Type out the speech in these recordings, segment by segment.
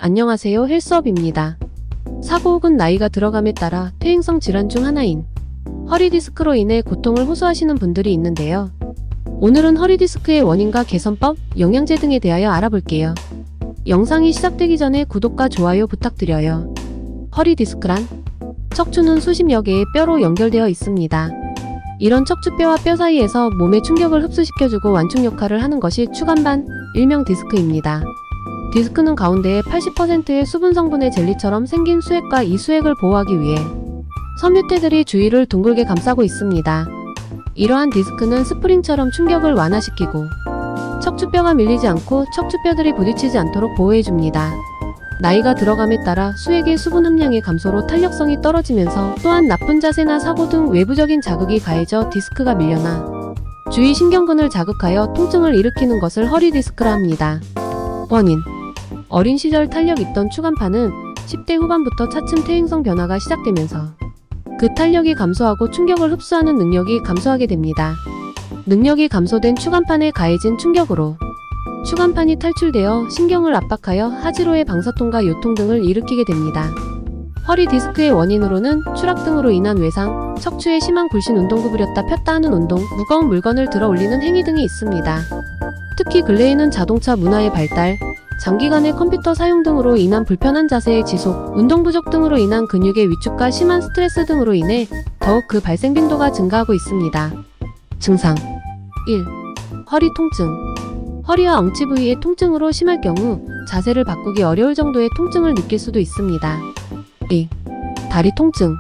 안녕하세요. 헬스업입니다. 사고 혹은 나이가 들어감에 따라 퇴행성 질환 중 하나인 허리 디스크로 인해 고통을 호소하시는 분들이 있는데요. 오늘은 허리 디스크의 원인과 개선법, 영양제 등에 대하여 알아볼게요. 영상이 시작되기 전에 구독과 좋아요 부탁드려요. 허리 디스크란 척추는 수십여 개의 뼈로 연결되어 있습니다. 이런 척추뼈와 뼈 사이에서 몸의 충격을 흡수시켜주고 완충 역할을 하는 것이 추간판, 일명 디스크입니다. 디스크는 가운데에 80%의 수분 성분의 젤리처럼 생긴 수액과 이 수액을 보호하기 위해 섬유태들이 주위를 둥글게 감싸고 있습니다. 이러한 디스크는 스프링처럼 충격을 완화시키고 척추뼈가 밀리지 않고 척추뼈들이 부딪히지 않도록 보호해줍니다. 나이가 들어감에 따라 수액의 수분 함량의 감소로 탄력성이 떨어지면서 또한 나쁜 자세나 사고 등 외부적인 자극이 가해져 디스크가 밀려나 주위 신경근을 자극하여 통증을 일으키는 것을 허리 디스크라 합니다. 원인: 어린 시절 탄력 있던 추간판은 10대 후반부터 차츰 퇴행성 변화가 시작되면서 그 탄력이 감소하고 충격을 흡수하는 능력이 감소하게 됩니다. 능력이 감소된 추간판에 가해진 충격으로 추간판이 탈출되어 신경을 압박하여 하지로의 방사통과 요통 등을 일으키게 됩니다. 허리 디스크의 원인으로는 추락 등으로 인한 외상, 척추의 심한 굴신 운동, 구부렸다 폈다 하는 운동, 무거운 물건을 들어 올리는 행위 등이 있습니다. 특히 근래에는 자동차 문화의 발달, 장기간의 컴퓨터 사용 등으로 인한 불편한 자세의 지속, 운동 부족 등으로 인한 근육의 위축과 심한 스트레스 등으로 인해 더욱 그 발생 빈도가 증가하고 있습니다. 증상 1. 허리 통증. 허리와 엉치 부위의 통증으로 심할 경우 자세를 바꾸기 어려울 정도의 통증을 느낄 수도 있습니다. 2. 다리 통증.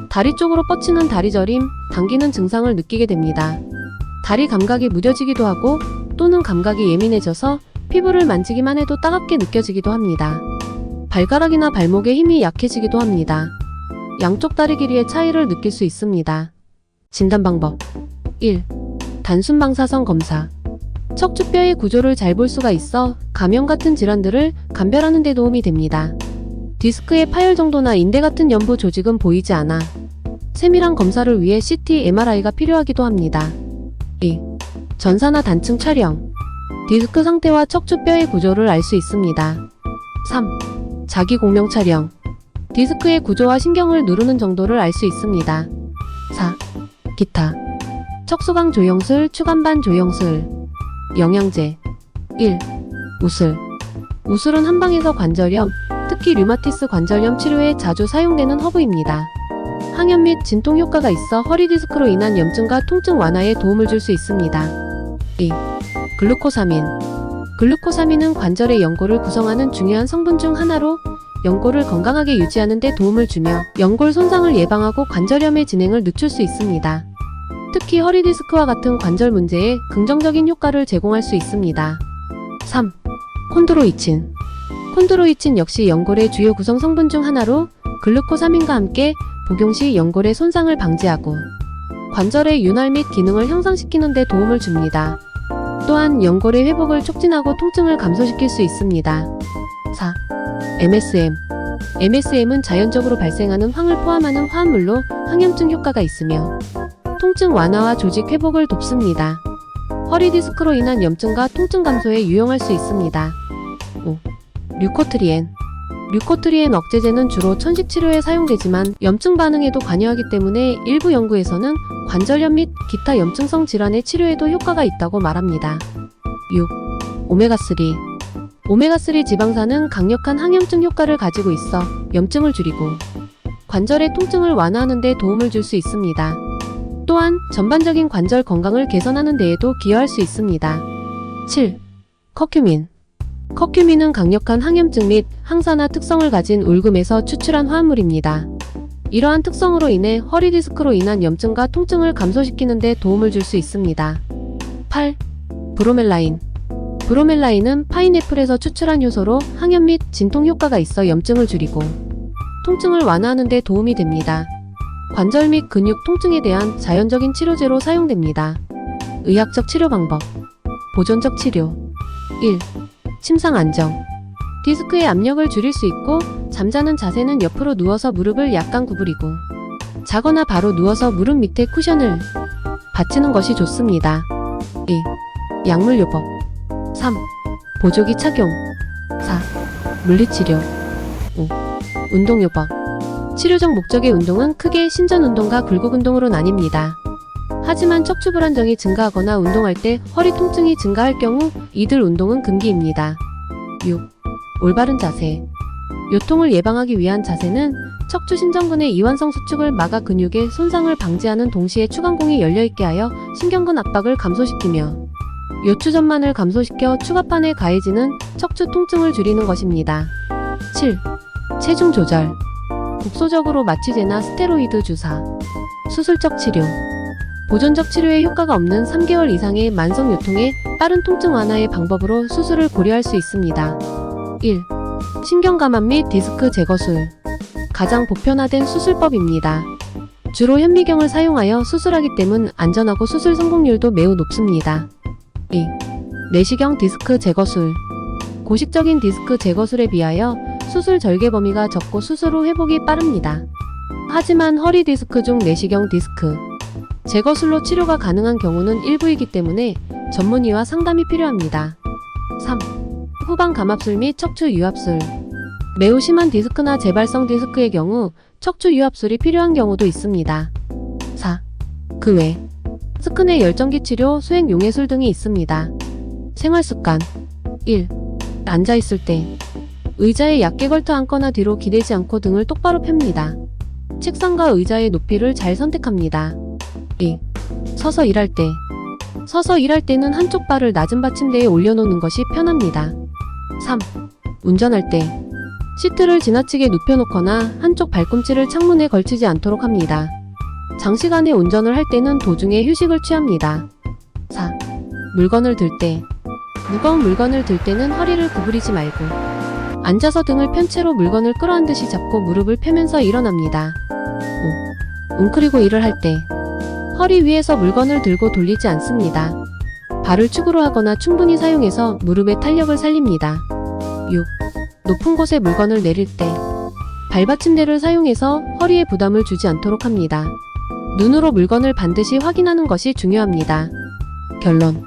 다리 쪽으로 뻗치는 다리 저림, 당기는 증상을 느끼게 됩니다. 다리 감각이 무뎌지기도 하고 또는 감각이 예민해져서 피부를 만지기만 해도 따갑게 느껴지기도 합니다. 발가락이나 발목에 힘이 약해지기도 합니다. 양쪽 다리 길이의 차이를 느낄 수 있습니다. 진단 방법 1. 단순 방사선 검사. 척추뼈의 구조를 잘 볼 수가 있어 감염 같은 질환들을 감별하는 데 도움이 됩니다. 디스크의 파열 정도나 인대 같은 연부 조직은 보이지 않아 세밀한 검사를 위해 CT, MRI가 필요하기도 합니다. 2. 전사나 단층 촬영. 디스크 상태와 척추뼈의 구조를 알 수 있습니다. 3. 자기 공명 촬영. 디스크의 구조와 신경을 누르는 정도를 알 수 있습니다. 4. 기타. 척수강 조영술, 추간판 조영술. 영양제 1. 우슬. 우슬은 한방에서 관절염, 특히 류마티스 관절염 치료에 자주 사용되는 허브입니다. 항염 및 진통 효과가 있어 허리 디스크로 인한 염증과 통증 완화에 도움을 줄 수 있습니다. 2. 글루코사민. 글루코사민은 관절의 연골을 구성하는 중요한 성분 중 하나로 연골을 건강하게 유지하는 데 도움을 주며 연골 손상을 예방하고 관절염의 진행을 늦출 수 있습니다. 특히 허리 디스크와 같은 관절 문제에 긍정적인 효과를 제공할 수 있습니다. 3. 콘드로이친. 콘드로이친 역시 연골의 주요 구성 성분 중 하나로 글루코사민과 함께 복용 시 연골의 손상을 방지하고 관절의 윤활 및 기능을 향상시키는 데 도움을 줍니다. 또한 연골의 회복을 촉진하고 통증을 감소시킬 수 있습니다. 4. MSM. MSM은 자연적으로 발생하는 황을 포함하는 화합물로 항염증 효과가 있으며 통증 완화와 조직 회복을 돕습니다. 허리 디스크로 인한 염증과 통증 감소에 유용할 수 있습니다. 5. 류코트리엔. 류코트리엔 억제제는 주로 천식 치료에 사용되지만 염증 반응에도 관여하기 때문에 일부 연구에서는 관절염 및 기타 염증성 질환의 치료에도 효과가 있다고 말합니다. 6. 오메가3. 오메가3 지방산은 강력한 항염증 효과를 가지고 있어 염증을 줄이고 관절의 통증을 완화하는 데 도움을 줄 수 있습니다. 또한 전반적인 관절 건강을 개선하는 데에도 기여할 수 있습니다. 7. 커큐민. 커큐민은 강력한 항염증 및 항산화 특성을 가진 울금에서 추출한 화합물입니다. 이러한 특성으로 인해 허리 디스크로 인한 염증과 통증을 감소시키는 데 도움을 줄 수 있습니다. 8. 브로멜라인. 브로멜라인은 파인애플에서 추출한 효소로 항염 및 진통 효과가 있어 염증을 줄이고 통증을 완화하는 데 도움이 됩니다. 관절 및 근육 통증에 대한 자연적인 치료제로 사용됩니다. 의학적 치료 방법. 보존적 치료. 1. 침상 안정. 디스크의 압력을 줄일 수 있고 잠자는 자세는 옆으로 누워서 무릎을 약간 구부리고 자거나 바로 누워서 무릎 밑에 쿠션을 받치는 것이 좋습니다. 2. 약물 요법. 3. 보조기 착용. 4. 물리치료. 5. 운동요법. 치료적 목적의 운동은 크게 신전운동과 굴곡운동으로 나뉩니다. 하지만 척추 불안정이 증가하거나 운동할 때 허리 통증이 증가할 경우 이들 운동은 금기입니다. 6. 올바른 자세. 요통을 예방하기 위한 자세는 척추 신전근의 이완성 수축을 막아 근육의 손상을 방지하는 동시에 추간공이 열려있게 하여 신경근 압박을 감소시키며 요추전만을 감소시켜 추가판에 가해지는 척추 통증을 줄이는 것입니다. 7. 체중 조절. 국소적으로 마취제나 스테로이드 주사. 수술적 치료. 보존적 치료에 효과가 없는 3개월 이상의 만성 요통의 빠른 통증 완화의 방법으로 수술을 고려할 수 있습니다. 1. 신경감압 및 디스크 제거술. 가장 보편화된 수술법입니다. 주로 현미경을 사용하여 수술하기 때문에 안전하고 수술 성공률도 매우 높습니다. 2. 내시경 디스크 제거술. 고식적인 디스크 제거술에 비하여 수술 절개 범위가 적고 수술 후 회복이 빠릅니다. 하지만 허리 디스크 중 내시경 디스크 제거술로 치료가 가능한 경우는 일부이기 때문에 전문의와 상담이 필요합니다. 3. 후방 감압술 및 척추 유압술. 매우 심한 디스크나 재발성 디스크의 경우 척추 유압술이 필요한 경우도 있습니다. 4. 그 외 스크내 열전기 치료, 수행 용해술 등이 있습니다. 생활습관. 1. 앉아있을 때 의자에 얕게 걸터 앉거나 뒤로 기대지 않고 등을 똑바로 펴니다. 책상과 의자의 높이를 잘 선택합니다. 2. 서서 일할 때. 서서 일할 때는 한쪽 발을 낮은 받침대에 올려놓는 것이 편합니다. 3. 운전할 때. 시트를 지나치게 눕혀놓거나 한쪽 발꿈치를 창문에 걸치지 않도록 합니다. 장시간의 운전을 할 때는 도중에 휴식을 취합니다. 4. 물건을 들 때. 무거운 물건을 들 때는 허리를 구부리지 말고 앉아서 등을 편 채로 물건을 끌어안듯이 잡고 무릎을 펴면서 일어납니다. 5. 웅크리고 일을 할 때. 허리 위에서 물건을 들고 돌리지 않습니다. 발을 축으로 하거나 충분히 사용해서 무릎의 탄력을 살립니다. 6. 높은 곳에 물건을 내릴 때. 발받침대를 사용해서 허리에 부담을 주지 않도록 합니다. 눈으로 물건을 반드시 확인하는 것이 중요합니다. 결론.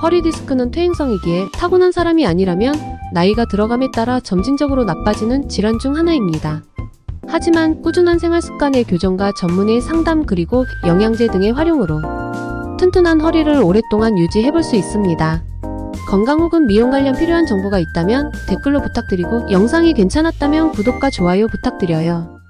허리 디스크는 퇴행성이기에 타고난 사람이 아니라면 나이가 들어감에 따라 점진적으로 나빠지는 질환 중 하나입니다. 하지만 꾸준한 생활 습관의 교정과 전문의 상담 그리고 영양제 등의 활용으로 튼튼한 허리를 오랫동안 유지해볼 수 있습니다. 건강 혹은 미용 관련 필요한 정보가 있다면 댓글로 부탁드리고 영상이 괜찮았다면 구독과 좋아요 부탁드려요.